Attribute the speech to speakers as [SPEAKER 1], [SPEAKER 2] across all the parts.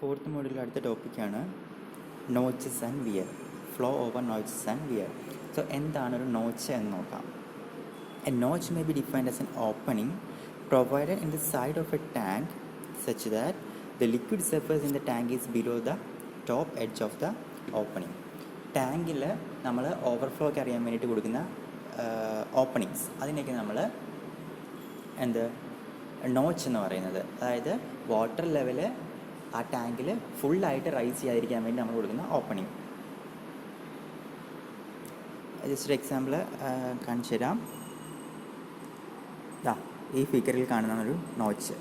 [SPEAKER 1] Fourth മോഡ്യൂളിൽ അടുത്ത ടോപ്പിക്കാണ് notches and weir, flow over notches and weir. So എന്താണ് ഒരു നോച്ച് എന്ന് നോക്കാം. A notch may be defined as an opening provided in the side of a tank such that the liquid surface in the tank is below the top edge of the opening. ടാങ്കിൽ നമ്മൾ ഓവർഫ്ലോയ്ക്ക് അറിയാൻ വേണ്ടിയിട്ട് കൊടുക്കുന്ന openings, അതിനൊക്കെ നമ്മൾ notch എന്ന് പറയുന്നത്. അതായത് വാട്ടർ ലെവല് ആ ടാങ്കിൽ ഫുള്ളായിട്ട് റൈസ് ചെയ്യാതിരിക്കാൻ വേണ്ടി നമ്മൾ കൊടുക്കുന്ന ഓപ്പണിങ്. ജസ്റ്റ് ഒരു എക്സാമ്പിൾ കാണിച്ചു തരാം. ഈ ഫിഗറിൽ കാണുന്ന ഒരു നോച്ച്,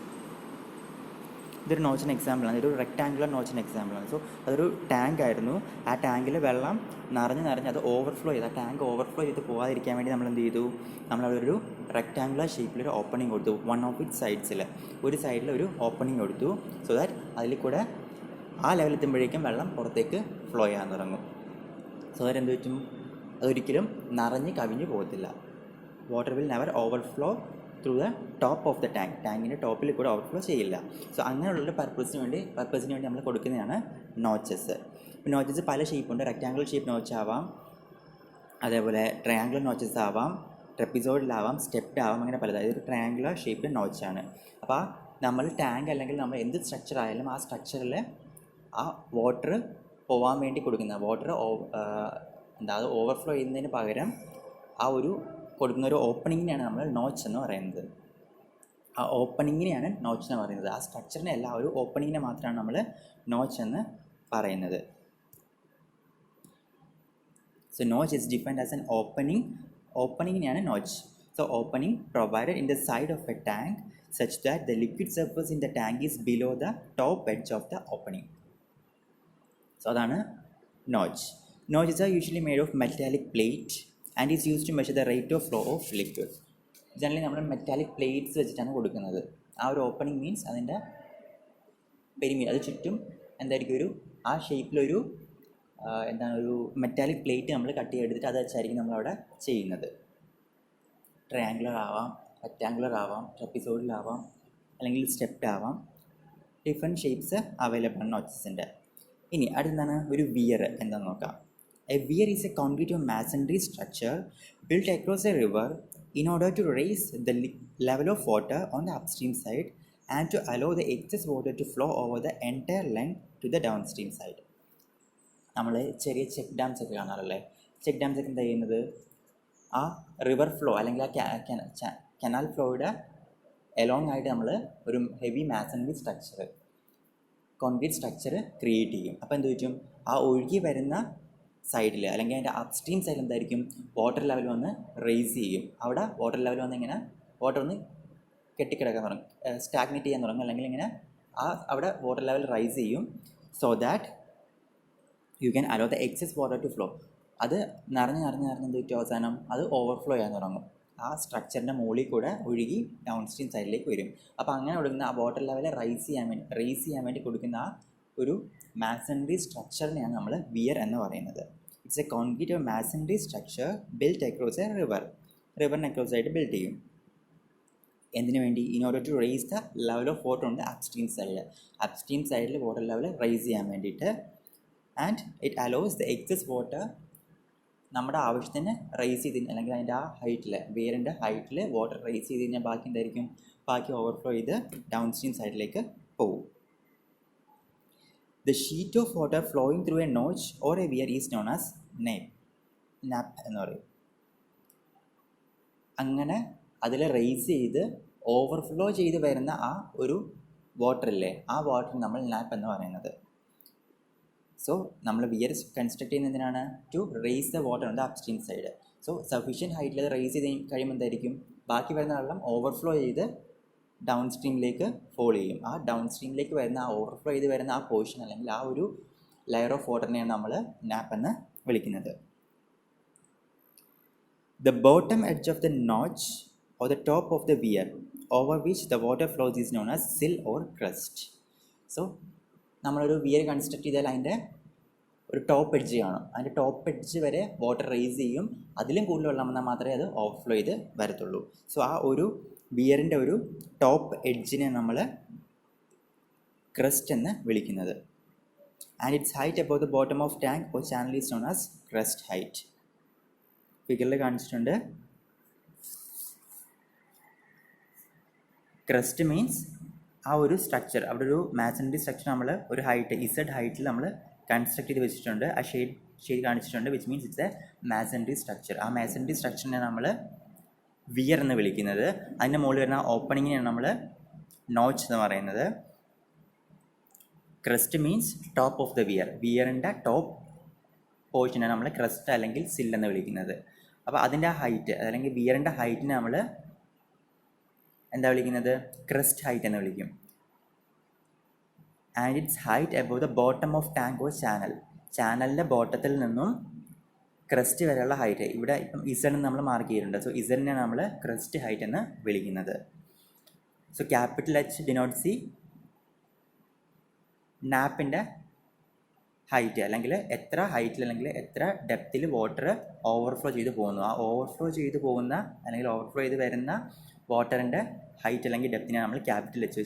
[SPEAKER 1] ഇതൊരു നോച്ചിന് എക്സാമ്പിളാണ്. ഇതൊരു റെക്ടാങ്കുലർ നോച്ചിന് എക്സാമ്പിളാണ്. സോ അതൊരു ടാങ്ക് ആയിരുന്നു. ആ ടാങ്കിൽ വെള്ളം നിറഞ്ഞ് അത് ഓവർഫ്ലോ ചെയ്ത്, ആ ടാങ്ക് ഓവർഫ്ലോ ചെയ്ത് പോകാതിരിക്കാൻ വേണ്ടി നമ്മൾ എന്ത് ചെയ്തു, നമ്മളതൊരു റെക്ടാങ്കുലർ ഷേപ്പിലൊരു ഓപ്പണിംഗ് കൊടുത്തു. വൺ ഓഫ് ഇറ്റ് സൈഡ്സിൽ ഒരു സൈഡിൽ ഒരു ഓപ്പണിംഗ് കൊടുത്തു. സോ ദാറ്റ് അതിൽ കൂടെ ആ ലെവലെത്തുമ്പോഴേക്കും വെള്ളം പുറത്തേക്ക് ഫ്ലോ ചെയ്യാൻ തുടങ്ങും. സോ ദാറ്റ് എന്ത് പറ്റും, അതൊരിക്കലും നിറഞ്ഞ് കവിഞ്ഞ് പോകത്തില്ല. Water will never overflow through the top of the tank. ടാങ്കിൻ്റെ ടോപ്പിൽ കൂടെ ഓവർഫ്ലോ ചെയ്യില്ല. സോ അങ്ങനെയുള്ള പർപ്പസിന് വേണ്ടി നമ്മൾ കൊടുക്കുന്നതാണ് നോച്ചസ്. നോച്ചസ് പല ഷേപ്പുണ്ട്. റെക്റ്റാങ്കുലർ ഷേപ്പ് നോച്ച് ആവാം, അതേപോലെ ട്രയാങ്കുലർ നോച്ചസ് ആവാം, ട്രെപ്പിസോയിഡിലാവാം, സ്റ്റെപ്ഡ് ആവാം, അങ്ങനെ പലത്. അതൊരു ട്രയാങ്കുലർ ഷേപ്പിൽ നോച്ചാണ്. അപ്പോൾ നമ്മൾ ടാങ്ക് അല്ലെങ്കിൽ നമ്മൾ എന്ത് സ്ട്രക്ചർ ആയാലും ആ സ്ട്രക്ചറിൽ ആ വാട്ടർ പോകാൻ വേണ്ടി കൊടുക്കുന്ന വാട്ടർ അത് ഓവർഫ്ലോ ചെയ്യുന്നതിന് പകരം ആ ഒരു കൊടുക്കുന്ന ഒരു ഓപ്പണിങ്ങിനെയാണ് നമ്മൾ നോച്ച് എന്ന് പറയുന്നത്. ആ ഓപ്പണിങ്ങിനെയാണ് നോച്ച് എന്ന് പറയുന്നത്. ആ സ്ട്രക്ചറിനെ അല്ല, ആ ഒരു ഓപ്പണിങ്ങിനെ മാത്രമാണ് നമ്മൾ നോച്ച് എന്ന് പറയുന്നത്. So notch is defined as an opening. ഓപ്പണിങ്ങിനെയാണ് notch. So opening provided in the side of a tank such that the liquid surface in the tank is below the top edge of the opening. So അതാണ് notch. Notches are usually made of metallic plate and is use to measure the rate of flow of liquid. Generally നമ്മൾ metallic plates വെച്ചിട്ടാണ് കൊടുക്കുന്നത്. ആ ഒരു opening means അതിൻ്റെ perimeter, അത് ചുറ്റും എന്തായിരിക്കും ആ ഷേപ്പിലൊരു ഒരു മെറ്റാലിക് പ്ലേറ്റ് നമ്മൾ കട്ട് ചെയ്തെടുത്തിട്ട് അത് വെച്ചായിരിക്കും നമ്മളവിടെ ചെയ്യുന്നത്. ട്രയാങ്കുലർ ആവാം, റെക്റ്റാങ്കുലർ ആവാം, ട്രപ്പിസോയിഡിലാവാം, അല്ലെങ്കിൽ സ്റ്റെപ്ഡ് ആവാം. ഡിഫറെൻറ്റ് ഷേപ്സ് അവൈലബിൾ ആണ് നോച്ചസിൻ്റെ. ഇനി അടുത്താണ് ഒരു വിയർ എന്താണെന്ന് നോക്കാം. A weir is a concrete or masonry structure built across a river in order to raise the level of water on the upstream side and to allow the excess water to flow over the entire length to the downstream side. നമ്മൾ ചെറിയ check dams ഒക്കെ കാണാറല്ലേ. Check dams ഒക്കെ എന്താ ചെയ്യുന്നത്, ആ river flow അല്ലെങ്കിൽ ആ canal ഫ്ലോയുടെ എലോങ് ആയിട്ട് നമ്മൾ ഒരു heavy masonry structure, concrete structure create ചെയ്യും. അപ്പോൾ എന്ത് പറ്റും, ആ ഒഴുകി വരുന്ന സൈഡിൽ അല്ലെങ്കിൽ അതിൻ്റെ അപ്സ്ട്രീം സൈഡിൽ എന്തായിരിക്കും, വാട്ടർ ലെവൽ വന്ന് റേസ് ചെയ്യും. അവിടെ വാട്ടർ ലെവൽ വന്ന് ഇങ്ങനെ വാട്ടർ ഒന്ന് കെട്ടിക്കിടക്കാൻ തുടങ്ങും, സ്റ്റാഗ്നേറ്റ് ചെയ്യാൻ തുടങ്ങും, അല്ലെങ്കിൽ ഇങ്ങനെ അവിടെ വാട്ടർ ലെവൽ റൈസ് ചെയ്യും. So that you can allow the excess water to flow. അത് നിറഞ്ഞ് എന്ത് പറ്റും, അവസാനം അത് ഓവർഫ്ലോ ചെയ്യാൻ തുടങ്ങും. ആ സ്ട്രക്ചറിൻ്റെ മുകളിൽ കൂടെ ഒഴുകി ഡൗൺ സ്ട്രീം സൈഡിലേക്ക് വരും. അപ്പോൾ അങ്ങനെ കൊടുക്കുന്ന ആ വാട്ടർ ലെവൽ റൈസ് ചെയ്യാൻ വേണ്ടി കൊടുക്കുന്ന ആ ഒരു മാസണറി സ്ട്രക്ചറിനെയാണ് നമ്മൾ വിയർ എന്ന് പറയുന്നത്. It's a concrete or masonry structure built across a റിവറിന് അക്രോസ് ആയിട്ട് ബിൽഡ് ചെയ്യും. എന്തിനു വേണ്ടി, in order to raise the level of water on the upstream സൈഡിൽ വാട്ടർ ലെവൽ റൈസ് ചെയ്യാൻ വേണ്ടിയിട്ട്. And it allows the excess water നമ്മുടെ ആവശ്യത്തിന് റൈസ് ചെയ്ത് അല്ലെങ്കിൽ അതിൻ്റെ ആ ഹൈറ്റിൽ, വിയറിൻ്റെ ഹൈറ്റിൽ വാട്ടർ റൈസ് ചെയ്ത് കഴിഞ്ഞാൽ ബാക്കി എന്തായിരിക്കും, ബാക്കി ഓവർഫ്ലോ ചെയ്ത് ഡൗൺ സ്ട്രീം സൈഡിലേക്ക് പോകും. The sheet of water flowing through a notch or a weir is known as nap എന്ന് പറയും. അങ്ങനെ അതിൽ റേസ് ചെയ്ത് ഓവർഫ്ലോ ചെയ്ത് വരുന്ന ആ ഒരു വാട്ടറില്ലേ, ആ വാട്ടർ നമ്മൾ നാപ്പ് എന്ന് പറയുന്നത്. സോ നമ്മൾ വിയർ കൺസ്ട്രക്ട് ചെയ്യുന്നതിനാണ് to raise the water on the upstream side. So sufficient ഹൈറ്റിൽ അത് റേസ് ചെയ്ത് കഴിയുമ്പോൾ എന്തായിരിക്കും, ബാക്കി വരുന്ന വെള്ളം ഓവർഫ്ലോ ചെയ്ത് ഡൗൺ സ്ട്രീമിലേക്ക് ഫോൾ ചെയ്യും. ആ ഡൗൺ സ്ട്രീമിലേക്ക് വരുന്ന ആ ഓവർഫ്ലോ ചെയ്ത് വരുന്ന ആ പോർഷൻ അല്ലെങ്കിൽ ആ ഒരു ലെയർ ഓഫ് വാട്ടറിനെയാണ് നമ്മൾ നാപ്പ് എന്ന് വിളിക്കുന്നത്. The bottom edge of the notch or the top of the weir over which the water flows is known as sill or crest. So നമ്മളൊരു വിയർ കൺസ്ട്രക്ട് ചെയ്താൽ അതിൻ്റെ ഒരു ടോപ്പ് എഡ്ജ് കാണും. അതിൻ്റെ top edge വരെ water raise ചെയ്യും. അതിലും കൂടുതൽ വെള്ളം വന്നാൽ മാത്രമേ അത് ഓവർഫ്ലോ ചെയ്ത് വരത്തുള്ളൂ. സോ ആ ഒരു വിയറിൻ്റെ ഒരു ടോപ്പ് എഡ്ജിനെ നമ്മൾ ക്രസ്റ്റ് എന്ന് വിളിക്കുന്നത്. and its height above the bottom of tank or channel is known as crest height. ഫിഗറിൽ കാണിച്ചിട്ടുണ്ട്. ക്രസ്റ്റ് മീൻസ് ആ ഒരു സ്ട്രക്ചർ, അവിടെ ഒരു മാസണറി സ്ട്രക്ചർ നമ്മൾ ഒരു ഹൈറ്റ് ഇസഡ് ഹൈറ്റിൽ നമ്മൾ കൺസ്ട്രക്ട് ചെയ്ത് വെച്ചിട്ടുണ്ട്. ആ ഷെയ്ഡ് കാണിച്ചിട്ടുണ്ട്, which means it's a masonry structure. ആ മാസണറി സ്ട്രക്ചറിനെ നമ്മൾ വിയർ എന്ന് വിളിക്കുന്നത്. അതിൻ്റെ മുകളിൽ വരുന്ന ഓപ്പണിങ്ങിനെയാണ് നമ്മൾ നോച്ച് എന്ന് പറയുന്നത്. Crest means top of the weir. വിയറിൻ്റെ ടോപ്പ് പോർഷനാണ് നമ്മൾ ക്രസ്റ്റ് അല്ലെങ്കിൽ സിൽ എന്ന് വിളിക്കുന്നത്. അപ്പോൾ അതിൻ്റെ ഹൈറ്റ് അല്ലെങ്കിൽ വിയറിൻ്റെ ഹൈറ്റിനെ നമ്മൾ എന്താ വിളിക്കുന്നത്? ക്രസ്റ്റ് ഹൈറ്റ് എന്ന് വിളിക്കും. And it's height above the bottom of tank or channel. ചാനലിൻ്റെ ബോട്ടത്തിൽ നിന്നും ക്രസ്റ്റ് വരെയുള്ള ഹൈറ്റ്. ഇവിടെ ഇപ്പം ഇസഡ് നമ്മൾ മാർക്ക് ചെയ്തിട്ടുണ്ട്. സോ ഇസഡിനെ നമ്മൾ ക്രസ്റ്റ് ഹൈറ്റ് എന്ന് വിളിക്കുന്നത്. So capital H denotes the നാപ്പിൻ്റെ ഹൈറ്റ്, അല്ലെങ്കിൽ എത്ര ഹൈറ്റിൽ അല്ലെങ്കിൽ എത്ര ഡെപ്തിൽ വാട്ടർ ഓവർഫ്ലോ ചെയ്ത് പോകുന്നു. ആ ഓവർഫ്ലോ ചെയ്ത് പോകുന്ന അല്ലെങ്കിൽ ഓവർഫ്ലോ ചെയ്ത് വരുന്ന വാട്ടറിൻ്റെ ഹൈറ്റ് അല്ലെങ്കിൽ ഡെപ്തിനെ നമ്മൾ ക്യാപിറ്റൽ എച്ച്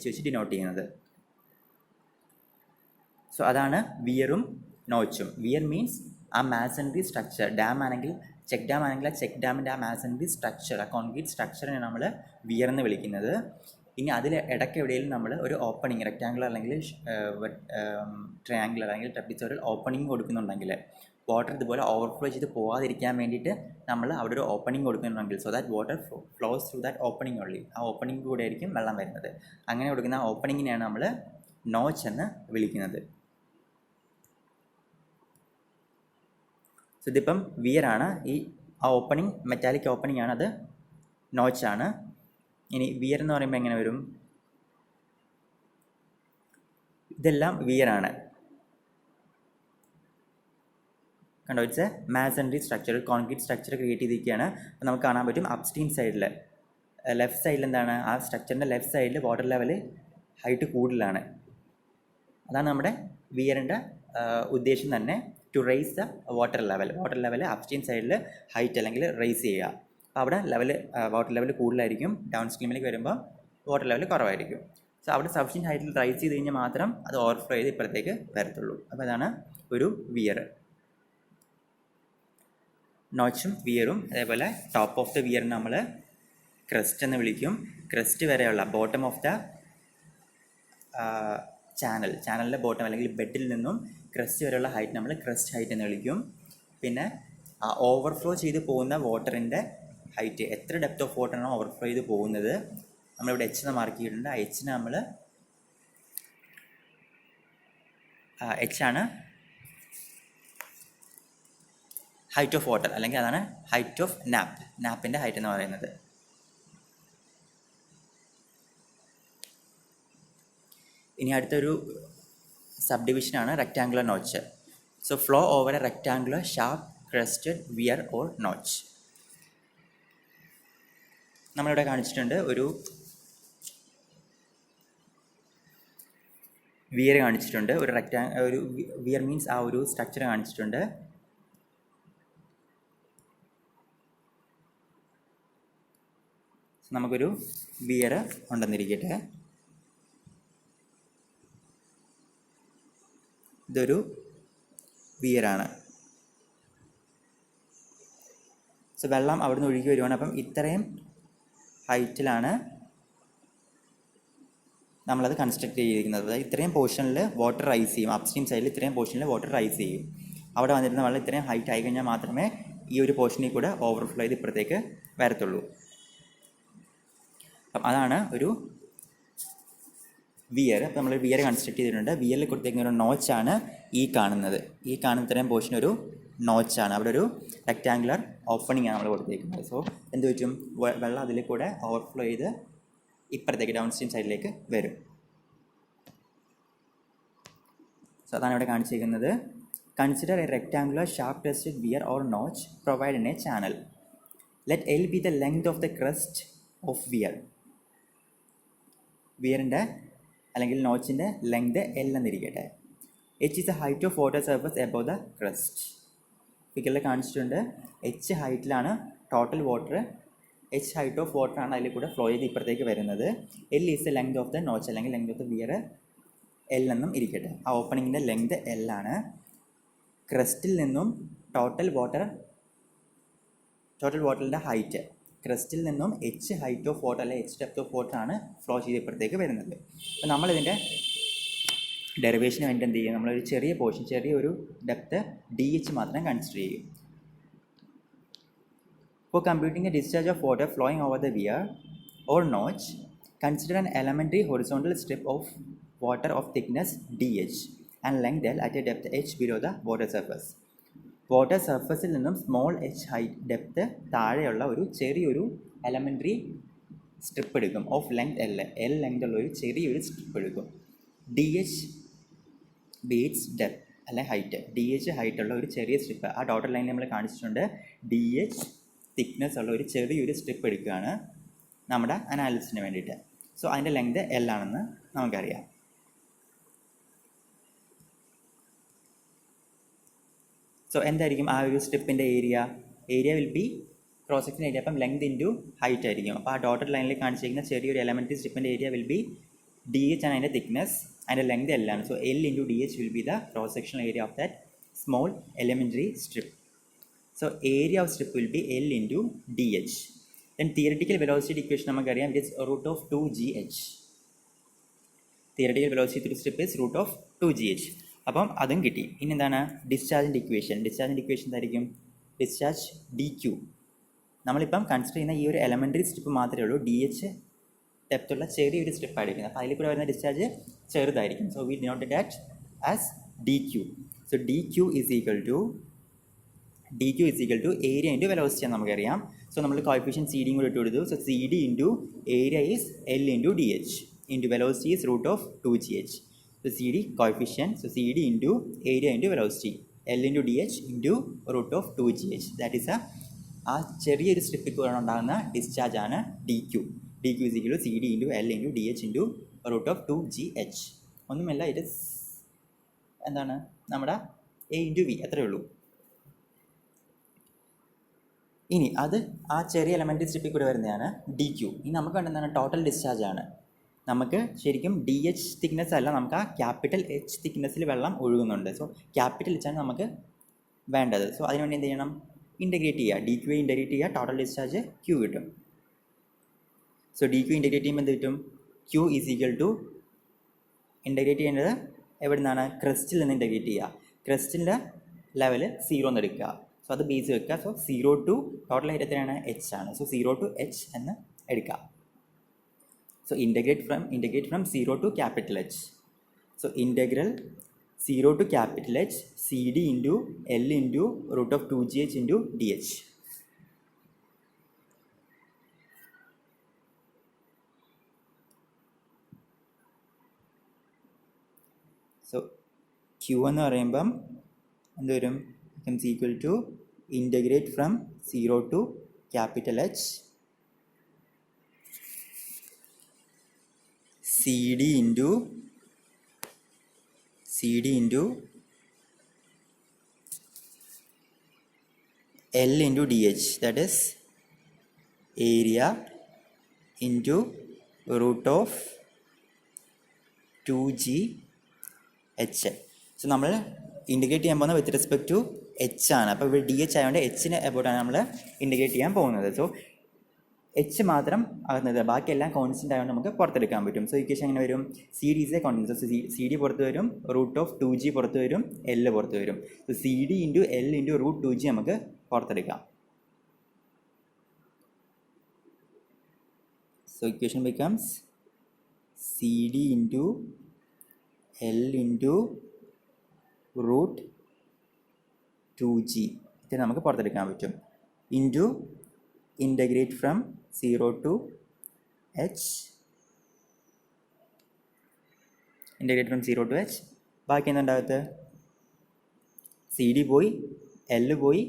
[SPEAKER 1] വെച്ച് ഡിനോട്ട് ചെയ്യുന്നത്. സോ അതാണ് വിയറും നോച്ചും. വിയർ മീൻസ് ആ മാസണറി സ്ട്രക്ചർ. ഡാം ആണെങ്കിൽ ചെക്ക് ഡാം ആണെങ്കിൽ ആ ചെക്ക് ഡാമിൻ്റെ ആ മാസണറി സ്ട്രക്ചർ, ആ കോൺക്രീറ്റ് സ്ട്രക്ചറിനെ നമ്മൾ വിയർ എന്ന് വിളിക്കുന്നത്. ഇനി അതിൽ ഇടയ്ക്ക് എവിടെയും നമ്മൾ ഒരു ഓപ്പണിങ്, റെക്റ്റാങ്കുലർ അല്ലെങ്കിൽ ട്രയാങ്കുലർ അല്ലെങ്കിൽ ട്രപ്പിസോറിയൽ ഓപ്പണിങ് കൊടുക്കുന്നുണ്ടെങ്കിൽ, വാട്ടർ ഇതുപോലെ ഓവർഫ്ലോ ചെയ്ത് പോകാതിരിക്കാൻ വേണ്ടിയിട്ട് നമ്മൾ അവിടെ ഒരു ഓപ്പണിങ് കൊടുക്കുന്നുണ്ടെങ്കിൽ, so that water flows through that opening only, ആ ഓപ്പണിങ് കൂടെ ആയിരിക്കും വെള്ളം വരുന്നത്. അങ്ങനെ കൊടുക്കുന്ന ആ ഓപ്പണിങ്ങിനെയാണ് നമ്മൾ നോച്ച് എന്ന് വിളിക്കുന്നത്. സോ ഇതിപ്പം വിയറാണ്. ഈ ആ ഓപ്പണിങ് മെറ്റാലിക് ഓപ്പണിംഗ് ആണ്, അത് നോച്ചാണ്. ഇനി വിയർ എന്ന് പറയുമ്പോൾ എങ്ങനെ വരും? ഇതെല്ലാം വിയറാണ്. കണ്ടോ, it's a masonry structure, concrete structure create ചെയ്തിരിക്കുകയാണ്. അപ്പോൾ നമുക്ക് കാണാൻ പറ്റും അപ്സ്ട്രീം സൈഡിൽ, ലെഫ്റ്റ് സൈഡിൽ എന്താണ്, ആ സ്ട്രക്ചറിൻ്റെ ലെഫ്റ്റ് സൈഡിൽ വാട്ടർ ലെവൽ ഹൈറ്റ് കൂടുതലാണ്. അതാണ് നമ്മുടെ വിയറിൻ്റെ ഉദ്ദേശം തന്നെ, to raise the water level upstream സൈഡിൽ ഹൈറ്റ് അല്ലെങ്കിൽ റേസ് ചെയ്യുക. അപ്പോൾ അവിടെ വാട്ടർ ലെവൽ കൂടുതലായിരിക്കും, ഡൗൺ സ്ട്രീമിലേക്ക് വരുമ്പോൾ വാട്ടർ ലെവൽ കുറവായിരിക്കും. സോ അവിടെ സഫിഷ്യൻറ്റ് ഹൈറ്റിൽ റൈസ് ചെയ്ത് കഴിഞ്ഞാൽ മാത്രം അത് ഓവർഫ്ലോ ചെയ്ത് ഇപ്പുറത്തേക്ക് വരത്തുള്ളൂ. അപ്പോൾ അതാണ് ഒരു വിയർ. നോച്ചും വിയറും അതേപോലെ ടോപ്പ് ഓഫ് ദ വിയർ നമ്മൾ ക്രസ്റ്റ് എന്ന് വിളിക്കും. ക്രസ്റ്റ് വരെയുള്ള ബോട്ടം ഓഫ് ദ ചാനലിൻ്റെ ബോട്ടം അല്ലെങ്കിൽ ബെഡിൽ നിന്നും ക്രസ്റ്റ് വരെയുള്ള ഹൈറ്റ് നമ്മൾ ക്രസ്റ്റ് ഹൈറ്റ് എന്ന് വിളിക്കും. പിന്നെ ആ ഓവർഫ്ലോ ചെയ്ത് പോകുന്ന വാട്ടറിൻ്റെ ഹൈറ്റ്, എത്ര ഡെപ്ത് ഓഫ് വാട്ടറാണോ ഓവർഫ്ലോ ചെയ്ത് പോകുന്നത്, നമ്മളിവിടെ എച്ച് എന്ന് മാർക്ക് ചെയ്തിട്ടുണ്ട്. ആ എച്ചിന് നമ്മൾ എച്ചാണ് ഹൈറ്റ് ഓഫ് വാട്ടർ, അല്ലെങ്കിൽ അതാണ് ഹൈറ്റ് ഓഫ് നാപ്പിൻ്റെ ഹൈറ്റ് എന്ന് പറയുന്നത്. ഇനി അടുത്തൊരു സബ് ഡിവിഷനാണ് rectangular notch. So flow over A rectangular sharp crested weir or notch. നമ്മളിവിടെ കാണിച്ചിട്ടുണ്ട് ഒരു വിയർ കാണിച്ചിട്ടുണ്ട്, ഒരു വിയർ മീൻസ് ആ ഒരു സ്ട്രക്ചർ കാണിച്ചിട്ടുണ്ട്. നമുക്കൊരു വിയർ ഉണ്ടെന്നിരിക്കട്ടെ. ഇതൊരു വിയറാണ്. സോ വെള്ളം അവിടെ നിന്ന് ഒഴുകി വരുവാണ്. അപ്പം ഇത്രയും ഹൈറ്റിലാണ് നമ്മളത് കൺസ്ട്രക്ട് ചെയ്തിരിക്കുന്നത്. ഇത്രയും പോർഷനിൽ വാട്ടർ റൈസ് ചെയ്യും, അപ്സ്ട്രീം സൈഡിൽ ഇത്രയും പോർഷനിൽ വാട്ടർ റൈസ് ചെയ്യും. അവിടെ വന്നിരുന്ന വെള്ളം ഇത്രയും ഹൈറ്റ് ആയി കഴിഞ്ഞാൽ മാത്രമേ ഈ ഒരു പോർഷനിൽ കൂടെ ഓവർഫ്ലോ ചെയ്ത് ഇപ്പുറത്തേക്ക് വരത്തുള്ളൂ. അപ്പം അതാണ് ഒരു വിയർ. അപ്പോൾ നമ്മൾ വിയർ കൺസ്ട്രക്ട് ചെയ്തിട്ടുണ്ട്. വിയറിൽ കൊടുത്തേക്കുന്ന ഒരു നോച്ചാണ് ഈ കാണുന്നത്. ഈ കാണുന്ന ഇത്രയും പോർഷൻ ഒരു നോച്ചാണ്. അവിടെ ഒരു റെക്റ്റാങ്കുലർ ഓപ്പണിംഗ് ആണ് നമ്മൾ കൊടുത്തേക്കുന്നത്. സോ എന്ത് പറ്റും, വെള്ളം അതിൽ കൂടെ ഓവർഫ്ലോ ചെയ്ത് ഇപ്പുറത്തേക്ക് ഡൗൺ സ്ട്രീം സൈഡിലേക്ക് വരും. സോ അതാണ് ഇവിടെ കാണിച്ചിരിക്കുന്നത്. Consider a rectangular sharp crested weir or notch provide in a channel. Let L be the length of the crest of weir. വിയറിൻ്റെ അല്ലെങ്കിൽ നോച്ചിൻ്റെ ലെങ്ത് എൽ എന്നിരിക്കട്ടെ. H is a height of water surface above the crest. ഫിഗറിൽ കാണിച്ചിട്ടുണ്ട്. H ഹൈറ്റിലാണ് total water, H height of വാട്ടറാണ് അതിൽ കൂടെ ഫ്ലോ ചെയ്ത് ഇപ്പുറത്തേക്ക് വരുന്നത്. L is the length of the notch അല്ലെങ്കിൽ length of the wear L എന്നും ഇരിക്കട്ടെ. ആ ഓപ്പണിങ്ങിൻ്റെ ലെങ്ത് എൽ ആണ്. ക്രസ്റ്റിൽ നിന്നും ടോട്ടൽ വാട്ടറിൻ്റെ ഹൈറ്റ്, ക്രസ്റ്റിൽ നിന്നും എച്ച് ഹൈറ്റ് ഓഫ് വാട്ടർ അല്ലെങ്കിൽ എച്ച് ഡെപ്ത് ഓഫ് വാട്ടർ ആണ് ഫ്ലോ ചെയ്ത് ഇപ്പുറത്തേക്ക് വരുന്നത്. അപ്പോൾ നമ്മളിതിൻ്റെ ഡെറിവേഷന് വേണ്ടി എന്ത് ചെയ്യും, നമ്മളൊരു ചെറിയ പോർഷൻ, ചെറിയൊരു ഡെപ്ത് ഡി എച്ച് മാത്രം കൺസിഡർ ചെയ്യും. For computing a discharge of water flowing over the weir or notch, consider an elementary horizontal strip of water of thickness dh and length l at a depth h below the water surface. Water സർഫസിൽ നിന്നും small H height depth താഴെയുള്ള ഒരു ചെറിയൊരു elementary strip എടുക്കും of length L length ഉള്ള ഒരു ചെറിയൊരു strip എടുക്കും. ഡി എച്ച് ബീറ്റ്സ് ഡെപ്ത് അല്ലെ ഹൈറ്റ്, ഡി എച്ച് ഹൈറ്റ് ഉള്ള ഒരു ചെറിയ സ്ട്രിപ്പ്, ആ ഡോട്ടർ ലൈൻ നമ്മൾ കാണിച്ചിട്ടുണ്ട്. ഡി എച്ച് തിക്നെസ് ഉള്ള ഒരു ചെറിയൊരു സ്ട്രിപ്പ് എടുക്കുകയാണ് നമ്മുടെ അനാലിസിസിന് വേണ്ടിയിട്ട്. സോ അതിൻ്റെ ലെങ്ത് എൽ ആണെന്ന് നമുക്കറിയാം. സോ എന്തായിരിക്കും ആ ഒരു സ്ട്രിപ്പിൻ്റെ area will be cross section area, അപ്പം ലെങ്ത് ഇൻറ്റു ഹൈറ്റ് ആയിരിക്കും. അപ്പോൾ ആ ഡോട്ടഡ് ലൈനിൽ കാണിച്ചിരിക്കുന്ന ചെറിയൊരു എലമെൻ്ററി സ്ട്രിപ്പിൻ്റെ area will be D H ആണ് അതിൻ്റെ തിക്നെസ്, അതിൻ്റെ ലെങ്ത് എൽ ആണ്. So L into D H will be the cross section area of that small elementary strip. So area of strip will be L into dh. Then theoretical velocity equation നമുക്കറിയാം, it is root of 2gh. Theoretical velocity through strip is root of 2gh. അപ്പം അതും കിട്ടി. ഇനി എന്താണ് ഡിസ്ചാർജിൻ്റെ equation? ഡിസ്ചാർജിൻ്റെ equation എന്തായിരിക്കും? Discharge D Q. നമ്മളിപ്പം കൺസിഡർ ചെയ്യുന്ന ഈ ഒരു എലമെൻ്ററി സ്ട്രിപ്പ് മാത്രമേ ഉള്ളൂ ഡി എച്ച് ഡെപ്തുള്ള ചെറിയൊരു സ്ട്രിപ്പ് ആയിരിക്കും. അപ്പോൾ അതിൽ കൂടെ വരുന്ന ഡിസ്ചാർജ് ചെറുതായിരിക്കും. So we denote that as D Q. So D Q is equal to area into velocity ആണ് നമുക്കറിയാം. സോ നമ്മൾ കോഎഫിഷ്യൻറ്റ് സി ഡിയും കൂടി ഇട്ട് കൊടുത്തു. So C D into area is L into D H into velocity is root of 2gh. So C D coefficient, so C D into area into velocity, L into D H into root of 2gh. That is ആ ചെറിയൊരു സ്ട്രിപ്പിൽ കൂടെ ഉണ്ടാകുന്ന discharge ആണ് D Q. D Q is equal to C D into L into D H into root of 2gh. ഒന്നുമല്ല, ഇത് എന്താണ് നമ്മുടെ എ ഇൻറ്റു വി, അത്രയേ ഉള്ളൂ. ഇനി അത് ആ ചെറിയ എലമെൻ്ററി സ്ട്രിപ്പിൽ കൂടെ വരുന്നതാണ് ഡി ക്യൂ. ഇനി നമുക്ക് വേണ്ടതാണ് ടോട്ടൽ ഡിസ്ചാർജ് ആണ്. നമുക്ക് ശരിക്കും ഡി എച്ച് തിക്നെസ് അല്ല, നമുക്ക് ആ ക്യാപിറ്റൽ എച്ച് തിക്നെസ്സിൽ വെള്ളം ഒഴുകുന്നുണ്ട്. സോ ക്യാപിറ്റൽ എച്ച് ആണ് നമുക്ക് വേണ്ടത്. സോ അതിനുവേണ്ടി എന്ത് ചെയ്യണം? ഇൻ്റഗ്രേറ്റ് ചെയ്യുക. ഡി ക്യൂ ഇൻ്റഗ്രേറ്റ് ചെയ്യുക, ടോട്ടൽ ഡിസ്ചാർജ് ക്യൂ കിട്ടും. സോ ഡി ക്യൂ ഇൻ്റഗ്രേറ്റ് ചെയ്യുമ്പോൾ എന്ത് കിട്ടും? Q is equal to, integrate ചെയ്യേണ്ടത് എവിടെ നിന്നാണ്? ക്രസ്റ്റിൽ നിന്ന് ഇൻ്റഗ്രേറ്റ് ചെയ്യുക. ക്രസ്റ്റിൻ്റെ ലെവൽ 0 എന്ന് എടുക്കുക. സോ അത് ബേസ് വെക്കുക. സോ 0 ടു ടോട്ടൽ ഹൈറ്റ് എത്രയാണ്? എച്ച് ആണ്. സോ 0 ടു എച്ച് എന്ന് എടുക്കുക. So integrate from 0 to capital H. So integral 0 to capital H C D into L into root of 2gh into D H. So Q എന്ന് പറയുമ്പം എന്ത് വരും? becomes equal to integrate from 0 to capital H CD into L into DH, that is area into root of 2gh. So നമ്മൾ indicate ചെയ്യാൻ പോകുന്നത് വിത്ത് respect to H ആണ്. അപ്പോൾ ഇവിടെ ഡി എച്ച് ആയതുകൊണ്ട് എച്ചിന് എബൌട്ടാണ് നമ്മൾ ഇൻഡിക്കേറ്റ് ചെയ്യാൻ പോകുന്നത്. സോ എച്ച് മാത്രം ആകുന്നത്, ബാക്കി എല്ലാം കോൺസ്റ്റൻ്റ് ആയതുകൊണ്ട് നമുക്ക് പുറത്തെടുക്കാൻ പറ്റും. സോ ഇക്വേഷൻ എങ്ങനെ വരും? C D is A constant. So C D പുറത്ത് വരും, റൂട്ട് ഓഫ് 2g പുറത്ത് വരും, എൽ പുറത്ത് വരും. So C D into L into root 2g നമുക്ക് പുറത്തെടുക്കാം. So equation becomes C D into L into root 2g ഇത് നമുക്ക് പുറത്തെടുക്കാൻ പറ്റും. Into integrate from 0 to H, integrate from 0 to H. ബാക്കി എന്തുണ്ടാകത്ത്? സി ഡി പോയി, എൽ പോയി,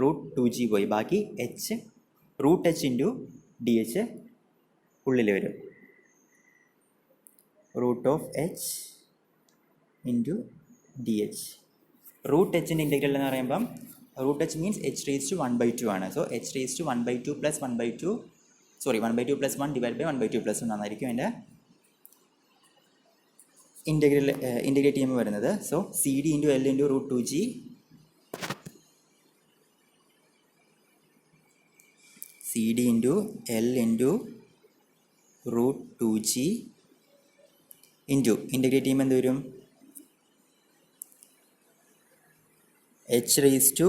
[SPEAKER 1] റൂട്ട് 2g പോയി, ബാക്കി H, root H into D H ഉള്ളിൽ വരും. Root of H into D H. Root എച്ചിൻ്റെ ഇൻ്റഗ്രൽ എന്ന് പറയുമ്പം root H means H raise to 1/2 ആണ്. So H raise to 1/2 plus 1/2 1/2 plus 1 divide by 1/2 plus 1 എന്നായിരിക്കും അതിൻ്റെ ഇൻറ്റഗ്രേറ്റ് ചെയ്യുമ്പോൾ വരുന്നത്. So C D into L into root 2g C D into L into root 2g into integrate ചെയ്യുമ്പോൾ എന്ത് വരും? h raised to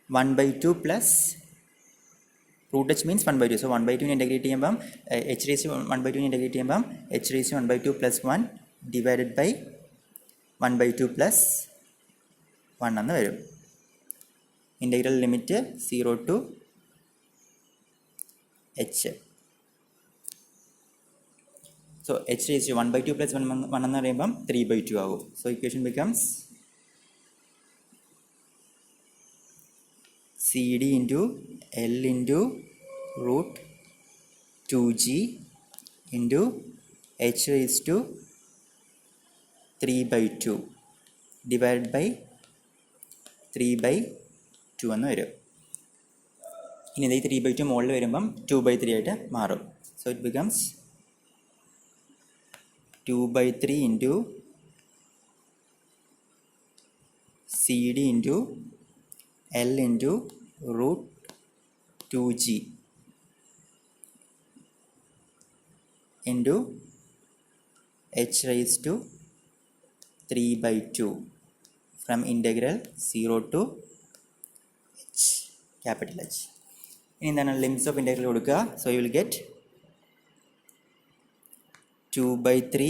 [SPEAKER 1] 1/2 plus root H means 1/2. So 1/2 integrate ചെയ്യുമ്പം h raised to 1/2 integrate ചെയ്യുമ്പം h raised to 1/2 plus 1 divided by 1/2 plus 1 എന്ന് വരും. Integral limit 0 to h. So h raised to 1/2 plus 1 എന്ന് പറയുമ്പം 3/2 ആകും. So equation becomes C D into L into root 2g into h raised to 3/2 divide by 3/2 എന്ന് വരും. ഇനി ഇത് 3/2 മുകളിൽ വരുമ്പം 2/3 ആയിട്ട് മാറും. So it becomes 2/3 into C D into L into root 2g into h raised to 3/2 from integral 0 to h, capital H. ഇനി എന്താണ് ലിമിറ്റ്സ് ഓഫ് ഇൻറ്റഗ്രൽ കൊടുക്കുക. So you will get 2/3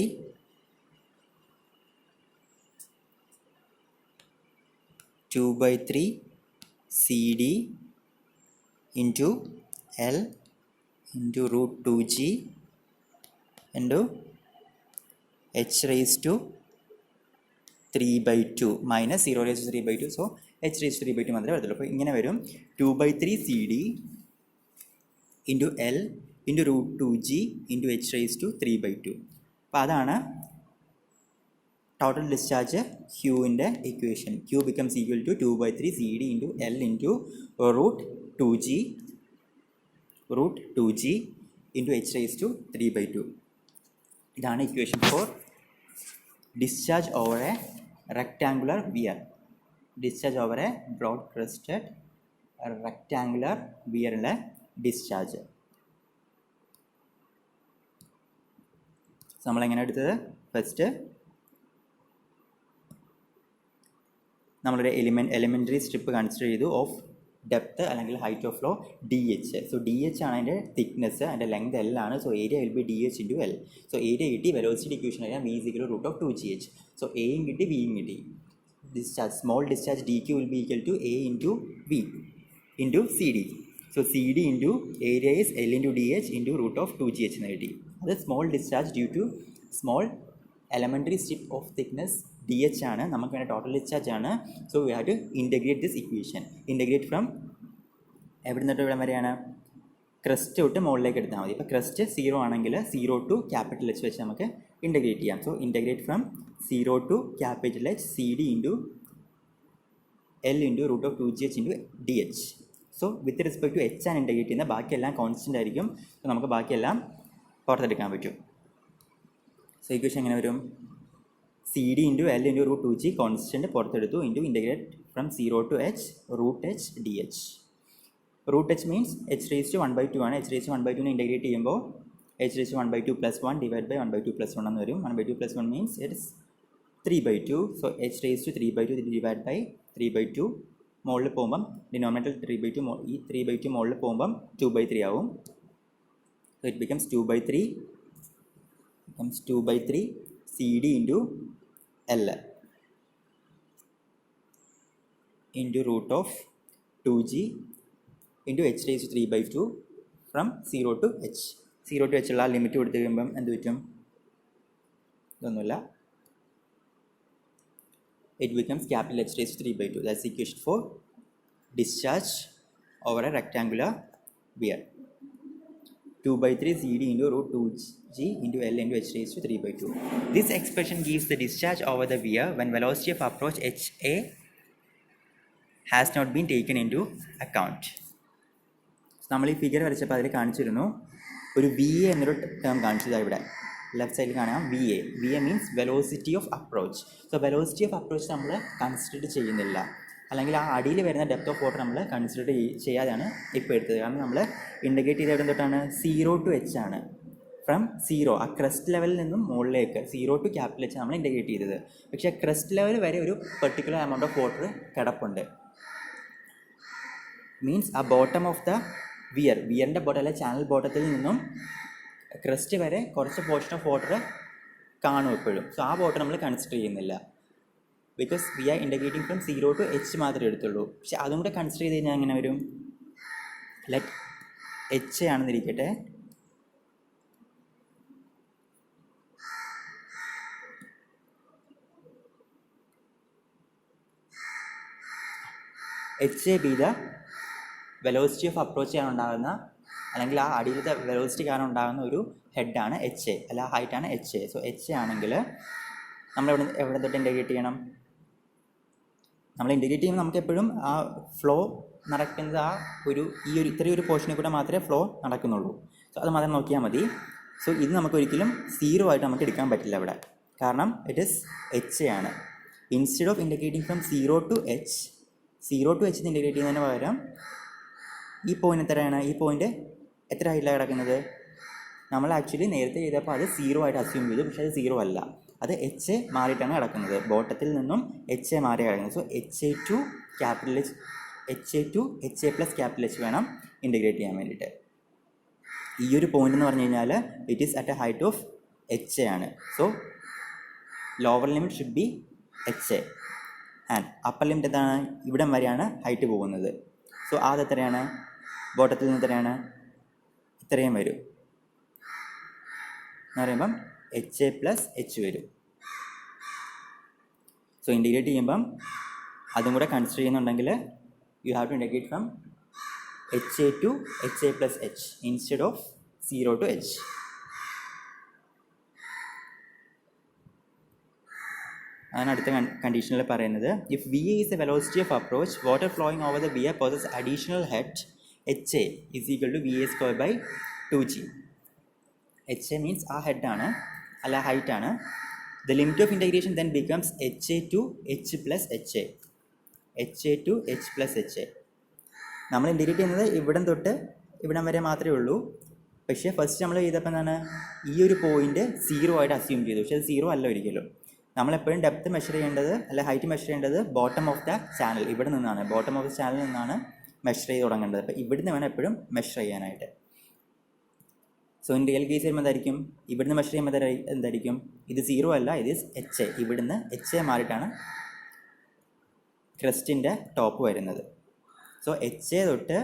[SPEAKER 1] CD into L into root 2g into h raised to 3/2 minus 0 raised to 3/2. So h raised to 3/2 മാത്രമേ വരത്തുള്ളൂ. അപ്പോൾ ഇങ്ങനെ വരും 2/3 CD into L into root 2g into h raised to 3/2. അപ്പോൾ അതാണ് total discharge Qൻ്റെ equation. Q becomes equal to 2/3 CD into L into root 2g into h raised to 3/2. ഇതാണ് equation for discharge over a rectangular weir. Discharge over a broad crested rectangular weir-ലെ discharge. നമ്മളെങ്ങനെ എടുത്തത്? First നമ്മളൊരു elementary strip consider ചെയ്തു of depth അല്ലെങ്കിൽ height of flow DH. So DH ആണ് അതിൻ്റെ thickness, അതിൻ്റെ length L ആണ്. So area will be DH into L. So area കിട്ടി, വെലോസിറ്റി ഇക്വേഷൻ അറിയാം V = root of 2gh. So എയും കിട്ടി, വിയും കിട്ടി. Discharge small discharge DQ will be equal to A into V into CD. So CD into area is L into DH into root of 2gh എന്ന് കിട്ടി. അത് small discharge due to small elementary strip of thickness DH ആണ്. നമുക്ക് വേണ്ട total discharge ആണ്. So we have to integrate this equation. Integrate from എവിടെ നിന്നിട്ട് ഇവിടെ വരെയാണ്? ക്രസ്റ്റ് തൊട്ട് മുകളിലേക്ക് എടുത്താൽ മതി. ഇപ്പോൾ ക്രസ്റ്റ് 0 ആണെങ്കിൽ 0 to ക്യാപിറ്റൽ H വെച്ച് നമുക്ക് ഇൻറ്റഗ്രേറ്റ് ചെയ്യാം. So integrate from 0 to capital H CD into L into root of 2gh into DH. So with respect to H ആണ് ഇൻറ്റഗ്രേറ്റ് ചെയ്യുന്നത്. ബാക്കിയെല്ലാം കോൺസ്റ്റൻ്റ് ആയിരിക്കും. സോ നമുക്ക് ബാക്കിയെല്ലാം പുറത്തെടുക്കാൻ പറ്റും. സോ ഇക്വേഷൻ എങ്ങനെ വരും? CD into L into root 2g constant പുറത്തെടുത്തു into integrate from 0 to h root h DH. Root h means h raised to 1/2 ആണ്. h raised to 1/2 ഇൻറ്റഗ്രേറ്റ് ചെയ്യുമ്പോൾ h raised to 1/2 plus 1 divide by 1/2 plus 1 എന്ന് വരും. 1/2 plus 1 means it's 3/2. So h raised to 3/2 divide by 3/2 മുകളിൽ പോകുമ്പം denominator 3/2 ഈ 3/2 മുകളിൽ പോകുമ്പം 2/3 ആവും. So it becomes 2/3 CD into L into root of 2g into h raised to 3/2 from 0 to h. 0 to h ഉള്ള limit കൊടുത്ത് കഴിയുമ്പം എന്ത് പറ്റും? ഇതൊന്നുമില്ല. It becomes capital H raised to 3/2. That's the equation for discharge over a rectangular weir. 2/3 CD into root 2g into L into h raised to 3/2. This expression gives the discharge over the weir when velocity of approach HA has not been taken into account. നമ്മൾ ഈ figure വരച്ചപ്പോൾ അതിൽ കാണിച്ചിരുന്നു ഒരു VA എന്നൊരു term കാണിച്ചതാണ് ഇവിടെ. Left സൈഡിൽ കാണാം V A means velocity of approach. So velocity of approach നമ്മൾ കൺസിഡർ ചെയ്യുന്നില്ല, അല്ലെങ്കിൽ ആ അടിയിൽ വരുന്ന ഡെപ്ത് ഓഫ് വാട്ടർ നമ്മൾ കൺസിഡർ ചെയ്യാതെയാണ് ഇപ്പോൾ എടുത്തത്. കാരണം നമ്മൾ ഇൻഡിക്കേറ്റ് ചെയ്ത എവിടെ തൊട്ടാണ് 0 to h ആണ്. ഫ്രം 0 ആ ക്രസ്റ്റ് ലെവലിൽ നിന്നും മുകളിലേക്ക് 0 to ക്യാപിറ്റൽ H നമ്മൾ ഇൻഡിക്കേറ്റ് ചെയ്തത്. പക്ഷേ ക്രസ്റ്റ് ലെവൽ വരെ ഒരു പെർട്ടിക്കുലർ എമൗണ്ട് ഓഫ് വാട്ടർ കിടപ്പുണ്ട്. മീൻസ് ആ ബോട്ടം ഓഫ് ദ വിയറിൻ്റെ ബോട്ടം അല്ലെ ചാനൽ ബോട്ടത്തിൽ നിന്നും ക്രസ്റ്റ് വരെ കുറച്ച് പോർഷൻ ഓഫ് വാട്ടർ കാണും എപ്പോഴും. സോ ആ വാട്ടർ നമ്മൾ കൺസിഡർ ചെയ്യുന്നില്ല, because we are indicating from 0 to h മാത്രമേ എടുത്തുള്ളൂ. പക്ഷെ അതും കൂടെ കൺസിഡർ ചെയ്ത് കഴിഞ്ഞാൽ എങ്ങനെ വരും? ലെറ്റ് h ആണെന്നിരിക്കട്ടെ, h B the velocity of approach ചെയ്യാൻ ഉണ്ടാകുന്ന, അല്ലെങ്കിൽ ആ അടിയിലത്തെ വെലോസിറ്റി കാരണം ഉണ്ടാകുന്ന ഒരു ഹെഡാണ് h, അല്ല ഹൈറ്റാണ് h. സോ h ആണെങ്കിൽ നമ്മൾ എവിടെ തൊട്ട് ഇൻഡിക്കേറ്റ് ചെയ്യണം? നമ്മൾ ഇൻഡിക്കേറ്റ് ചെയ്യുമ്പോൾ നമുക്ക് എപ്പോഴും ആ ഫ്ലോ നടക്കുന്നത് ഇത്രയും ഒരു പോർഷനിൽ കൂടെ മാത്രമേ ഫ്ലോ നടക്കുന്നുള്ളൂ. സോ അത് മാത്രം നോക്കിയാൽ മതി. സോ ഇത് നമുക്ക് ഒരിക്കലും 0 ആയിട്ട് നമുക്ക് എടുക്കാൻ പറ്റില്ല ഇവിടെ, കാരണം ഇറ്റ് ഈസ് h ആണ്. Instead of indicating from 0 to h indicate ചെയ്യുന്നതിന് പകരം ഈ പോയിന്റ് എത്രയാണ്? ഈ പോയിന്റ് എത്ര ഹൈറ്റിലാണ് കിടക്കുന്നത്? നമ്മൾ ആക്ച്വലി നേരത്തെ ചെയ്തപ്പോൾ അത് 0 ആയിട്ട് അസ്യൂം ചെയ്തു, പക്ഷേ അത് 0 അല്ല, അത് h മാറിയിട്ടാണ് കിടക്കുന്നത്. ബോട്ടത്തിൽ നിന്നും h മാറി കിടക്കുന്നത്. So HA to capital H, HA to HA plus capital H വേണം ഇൻറ്റിഗ്രേറ്റ് ചെയ്യാൻ വേണ്ടിയിട്ട്. ഈ ഒരു പോയിന്റ് എന്ന് പറഞ്ഞു കഴിഞ്ഞാൽ it is at A height of HA ആണ്. So lower limit should be HA and upper limit എന്താണ്? ഇവിടം വരെയാണ് ഹൈറ്റ് പോകുന്നത്. സോ അത് എത്രയാണ്? ബോട്ടത്തിൽ നിന്ന് എത്രയാണ്? ഇത്രയും വരും എന്ന് പറയുമ്പം HA plus H വരും. സോ ഇൻറ്റിഗ്രേറ്റ് ചെയ്യുമ്പം അതും കൂടെ കൺസിഡർ ചെയ്യുന്നുണ്ടെങ്കിൽ you have to indicate from HA to HA plus H instead of 0 to h. അതാണ് അടുത്ത കണ്ടീഷനിൽ പറയുന്നത്. If V A is a velocity of approach, water flowing over the V A possess additional head HA is equal to VA square by 2g. HA means ആ ഹെഡാണ്, അല്ല ഹൈറ്റാണ്. The limit of integration then becomes HA to H plus HA. HA to H plus HA. നമ്മൾ integrate ചെയ്യുന്നത് ഇവിടം തൊട്ട് ഇവിടം വരെ മാത്രമേ ഉള്ളൂ. പക്ഷേ ഫസ്റ്റ് നമ്മൾ ചെയ്തപ്പോൾ എന്താണ്? ഈ ഒരു പോയിന്റ് 0 ആയിട്ട് അസ്യൂം ചെയ്തു, പക്ഷേ അത് 0 അല്ല ഒരിക്കലും. നമ്മളെപ്പോഴും ഡെപ്ത് മെഷർ ചെയ്യേണ്ടത്, അല്ല ഹൈറ്റ് മെഷർ ചെയ്യേണ്ടത് ബോട്ടം ഓഫ് ദ ചാനൽ, ഇവിടെ നിന്നാണ്. ബോട്ടം ഓഫ് ദ ചാനലിൽ നിന്നാണ് മെഷർ ചെയ്ത് തുടങ്ങേണ്ടത്. അപ്പോൾ ഇവിടുന്ന് വേണം എപ്പോഴും മെഷർ ചെയ്യാനായിട്ട്. സോ ഇൻ റിയൽ കേസ് വരുമ്പോൾ എന്തായിരിക്കും? ഇവിടുന്ന് മെഷർ ചെയ്യുമ്പോൾ എന്തായിരിക്കും? ഇത് 0 അല്ല, ഇത് HA. ഇവിടുന്ന് HA മാറിയിട്ടാണ് ക്രസ്റ്റിൻ്റെ ടോപ്പ് വരുന്നത്. സോ HA തൊട്ട്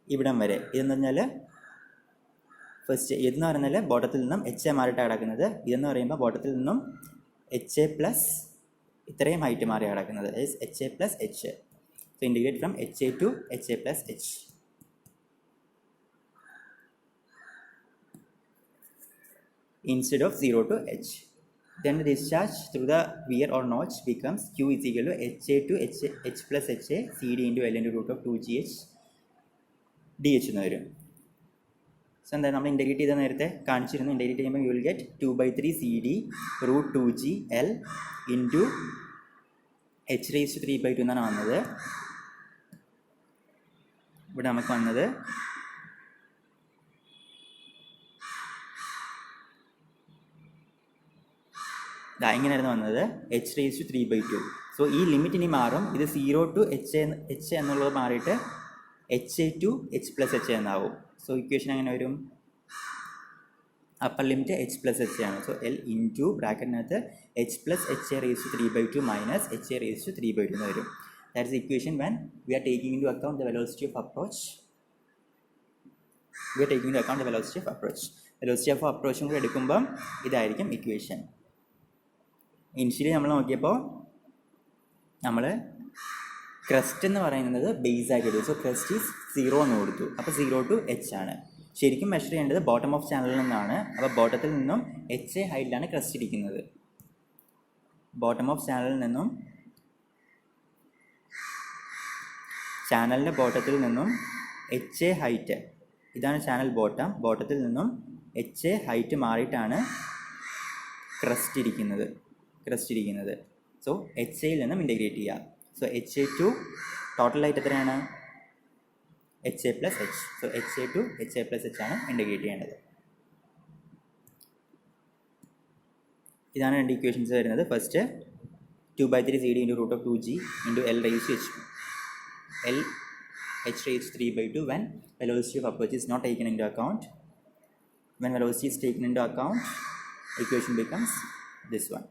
[SPEAKER 1] ഇവിടം വരെ ഇതെന്ന് പറഞ്ഞാൽ ഫസ്റ്റ് ഇതെന്ന് പറഞ്ഞാൽ ബോട്ടത്തിൽ നിന്നും HA മാറിയിട്ടാണ് കിടക്കുന്നത്. ഇതെന്ന് പറയുമ്പോൾ ബോട്ടത്തിൽ നിന്നും HA പ്ലസ് ഇത്രയും ഹൈറ്റ് മാറി കിടക്കുന്നത് HA plus H. So integrate from HA to HA plus H. Instead of 0 to h. Then the discharge through the weir or notch becomes Q is equal to HA to H plus HA CD into L into root of 2GH DH എന്ന് വരും. So എന്താ നമ്മൾ integrate ചെയ്ത നേരത്തെ കാണിച്ചിരുന്നു. Integrate ചെയ്യുമ്പോൾ you will get 2/3 CD റൂട്ട് 2G L into H raised to 3/2 എന്നാണ് വന്നത്. ഇവിടെ നമുക്ക് വന്നത് ഇങ്ങനെയായിരുന്നു വന്നത്, H raised to 3/2. സോ ഈ ലിമിറ്റ് ഇനി മാറും. ഇത് 0 to H എന്നുള്ളത് മാറിയിട്ട് HA to H plus H എന്നാവും. സോ ഇക്വേഷൻ എങ്ങനെ വരും? Upper limit H plus H ആണ്. സോ L ഇൻറ്റു ബ്രാക്കറ്റിനകത്ത് H plus HA raised to 3/2 minus HA raised to 3/2 എന്ന് വരും. That is equation when we are taking into account the velocity of approach. Velocity of അപ്രോച്ചും കൂടെ എടുക്കുമ്പം ഇതായിരിക്കും equation. Initially നമ്മൾ നോക്കിയപ്പോൾ നമ്മൾ ക്രസ്റ്റ് എന്ന് പറയുന്നത് ബേസ് ആക്കി എടുത്തു. സോ ക്രസ്റ്റ് ഈസ് 0 എന്ന് കൊടുത്തു. അപ്പോൾ 0 to h ആണ്. ശരിക്കും മെഷർ ചെയ്യേണ്ടത് ബോട്ടം ഓഫ് ചാനലിൽ നിന്നാണ്. അപ്പോൾ ബോട്ടത്തിൽ നിന്നും HA ഹൈറ്റിലാണ് ക്രസ്റ്റ് ഇരിക്കുന്നത്. ബോട്ടം ഓഫ് ചാനലിൽ നിന്നും ചാനലിൻ്റെ ബോട്ടത്തിൽ നിന്നും HA ഹൈറ്റ്, ഇതാണ് ചാനൽ ബോട്ടത്തിൽ നിന്നും HA ഹൈറ്റ് മാറിയിട്ടാണ് ക്രസ്റ്റ് ഇരിക്കുന്നത്. സോ എച്ച് എയിൽ നിന്നും ഇൻറ്റഗ്രേറ്റ് ചെയ്യുക. സോ എച്ച് എ ടു ടോട്ടലായിട്ട് എത്രയാണ്? H A plus H. So H A to H A plus H ആണ് ഇൻറ്റഗ്രേറ്റ് ചെയ്യേണ്ടത്. ഇതാണ് രണ്ട് ഇക്വേഷൻസ് വരുന്നത്. First 2/3 CD into root of 2g into L raised to h2. L h raised to 3/2 when velocity of approach is not taken into account. When velocity is taken into account, equation becomes this one.